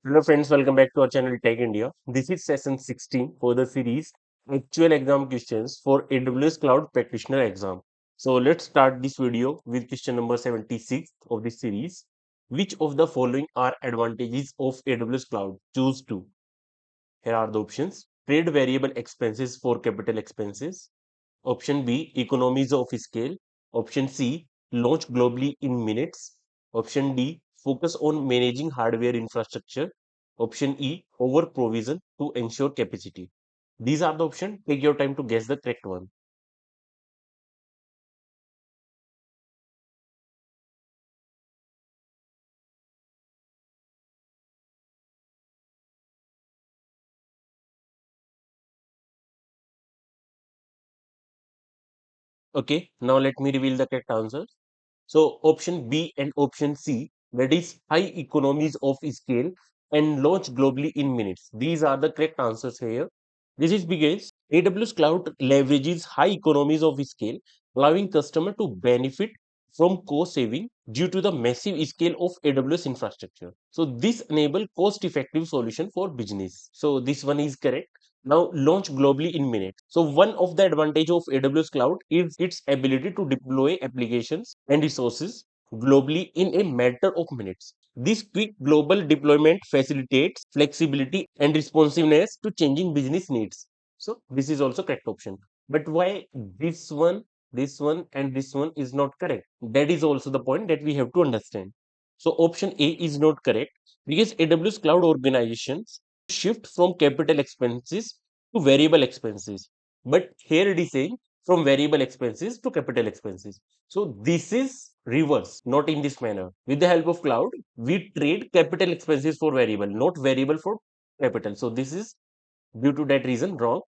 Hello friends, welcome back to our channel Tech India. This is session 16 for the series Actual Exam Questions for AWS Cloud Practitioner Exam. So let's start this video with question number 76 of this series. Which of the following are advantages of AWS Cloud? Choose two. Here are the options. Trade variable expenses for capital expenses. Option B, economies of scale. Option C, launch globally in minutes. Option D, focus on managing hardware infrastructure. Option E, over provision to ensure capacity. These are the options. Take your time to guess the correct one. Okay, now let me reveal the correct answer. So option B and option C, that is high economies of scale and launch globally in minutes. These are the correct answers here. This is because AWS Cloud leverages high economies of scale, allowing customer to benefit from cost saving due to the massive scale of AWS infrastructure. So this enable cost effective solution for business. So this one is correct. Now launch globally in minutes. So one of the advantage of AWS Cloud is its ability to deploy applications and resources globally in a matter of minutes. This quick global deployment facilitates flexibility and responsiveness to changing business needs. So this is also correct option. But why this one and this one is not correct? That is also the point that we have to understand. So option A is not correct because AWS cloud organizations shift from capital expenses to variable expenses. But here it is saying from variable expenses to capital expenses. So this is reverse, not in this manner. With the help of cloud, we trade capital expenses for variable, not variable for capital. So this is due to that reason wrong.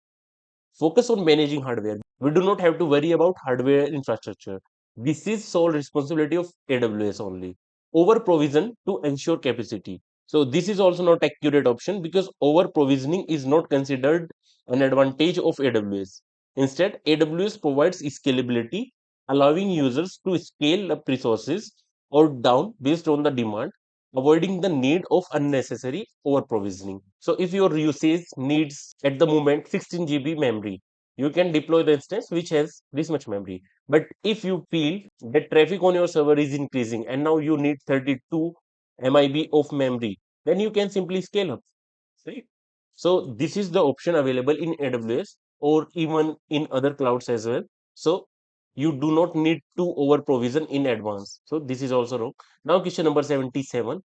Focus on managing hardware. We do not have to worry about hardware infrastructure. This is sole responsibility of AWS only. Over provision to ensure capacity. So this is also not accurate option because over provisioning is not considered an advantage of AWS. Instead, AWS provides scalability, allowing users to scale up resources or down based on the demand, avoiding the need of unnecessary over provisioning. So if your usage needs at the moment 16 GB memory, you can deploy the instance which has this much memory. But if you feel that traffic on your server is increasing and now you need 32 MIB of memory, then you can simply scale up. Right? So this is the option available in AWS or even in other clouds as well. So you do not need to over provision in advance. So this is also wrong. Now question number 77.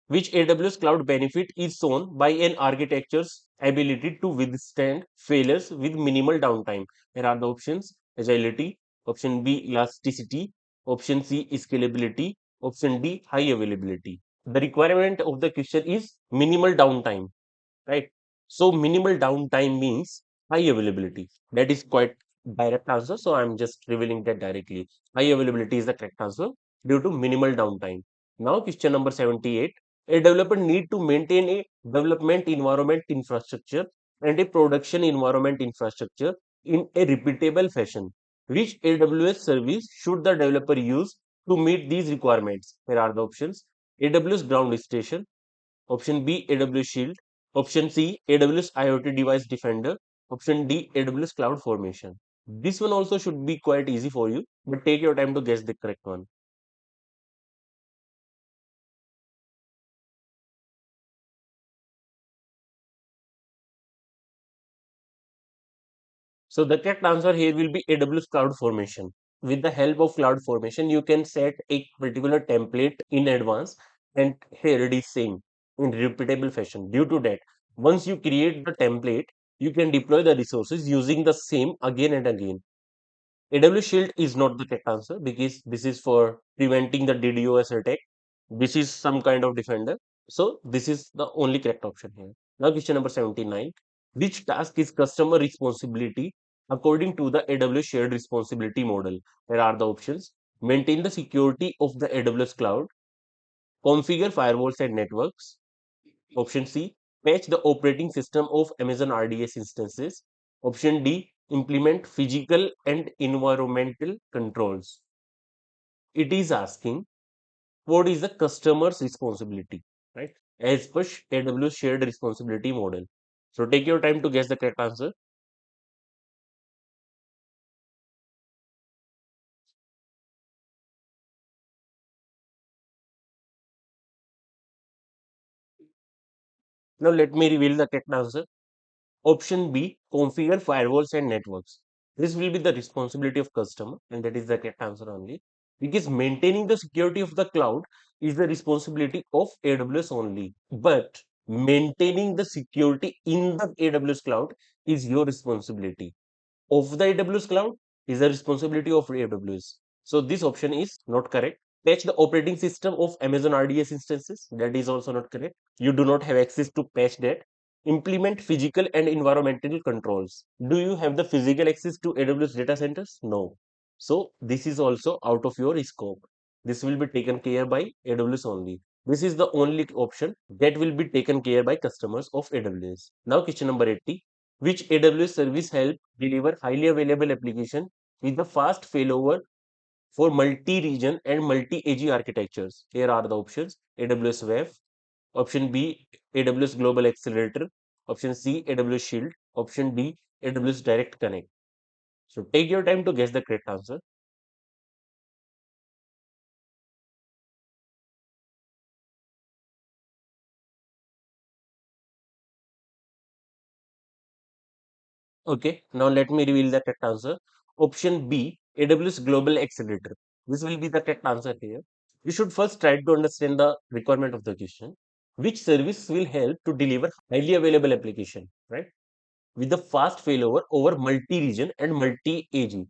Which AWS cloud benefit is shown by an architecture's ability to withstand failures with minimal downtime? Here are the options: agility, option B, elasticity, option C, scalability, option D, high availability. The requirement of the question is minimal downtime, right? So minimal downtime means high availability. That is quite direct answer. So I'm just revealing that directly. High availability is the correct answer due to minimal downtime. Now question number 78. A developer need to maintain a development environment infrastructure and a production environment infrastructure in a repeatable fashion. Which AWS service should the developer use to meet these requirements? Here are the options. AWS Ground Station, option B, AWS Shield. Option C, AWS IoT Device Defender. Option D, AWS Cloud Formation. This one also should be quite easy for you, but take your time to guess the correct one. So the correct answer here will be AWS Cloud Formation. With the help of Cloud Formation, you can set a particular template in advance, and here it is same in repeatable fashion. Due to that, once you create the template, you can deploy the resources using the same again and again. AWS Shield is not the correct answer because this is for preventing the DDoS attack. This is some kind of defender. So this is the only correct option here. Now question number 79. Which task is customer responsibility according to the AWS shared responsibility model? Here are the options. Maintain the security of the AWS cloud. Configure firewalls and networks. Option C, patch the operating system of Amazon RDS instances. Option D, implement physical and environmental controls. It is asking what is the customer's responsibility, right? as per AWS shared responsibility model. So take your time to guess the correct answer. Now let me reveal the correct answer. Option B, configure firewalls and networks. This will be the responsibility of customer, and that is the correct answer only. Because maintaining the security of the cloud is the responsibility of AWS only. But maintaining the security in the AWS cloud is your responsibility. Of the AWS cloud is the responsibility of AWS. So this option is not correct. Patch the operating system of Amazon RDS instances. That is also not correct. You do not have access to patch that. Implement physical and environmental controls. Do you have the physical access to AWS data centers? No. So this is also out of your scope. This will be taken care by AWS only. This is the only option that will be taken care by customers of AWS. Now question number 80. Which AWS service help deliver highly available application with the fast failover for multi-region and multi-AG architectures? Here are the options. AWS Web, option B, AWS Global Accelerator, option C, AWS Shield, option D, AWS Direct Connect. So take your time to guess the correct answer. Okay, now let me reveal the correct answer. Option B, AWS Global Accelerator. This will be the correct answer here. You should first try to understand the requirement of the question. Which service will help to deliver highly available application, right? With the fast failover over multi-region and multi-AG.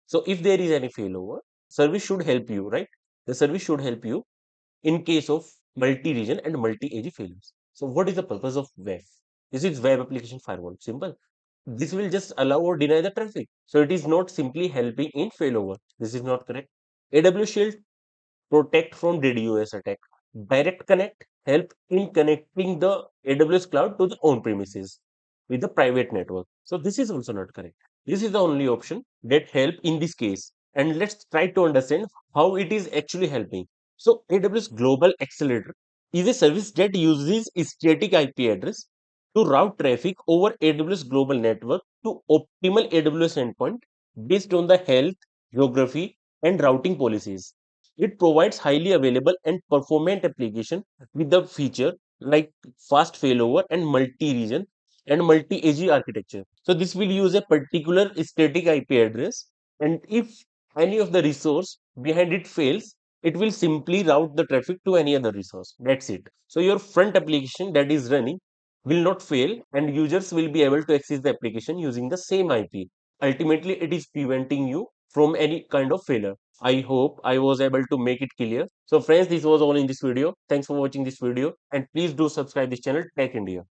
So if there is any failover, service should help you, right? The service should help you in case of multi-region and multi-AG failures. So what is the purpose of web? This is web application firewall. Simple. This will just allow or deny the traffic. So it is not simply helping in failover. This is not correct. AWS Shield protect from DDoS attack. Direct Connect help in connecting the AWS cloud to the on-premises with the private network. So this is also not correct. This is the only option that help in this case. And let's try to understand how it is actually helping. So AWS Global Accelerator is a service that uses static IP address to route traffic over AWS global network to optimal AWS endpoint based on the health, geography, and routing policies. It provides highly available and performant application with the feature like fast failover and multi-region and multi-AG architecture. So this will use a particular static IP address, and if any of the resource behind it fails, it will simply route the traffic to any other resource. That's it. So your front application that is running will not fail, and users will be able to access the application using the same IP. Ultimately, it is preventing you from any kind of failure. I hope I was able to make it clear. So friends, this was all in this video. Thanks for watching this video, and please do subscribe this channel Tech India.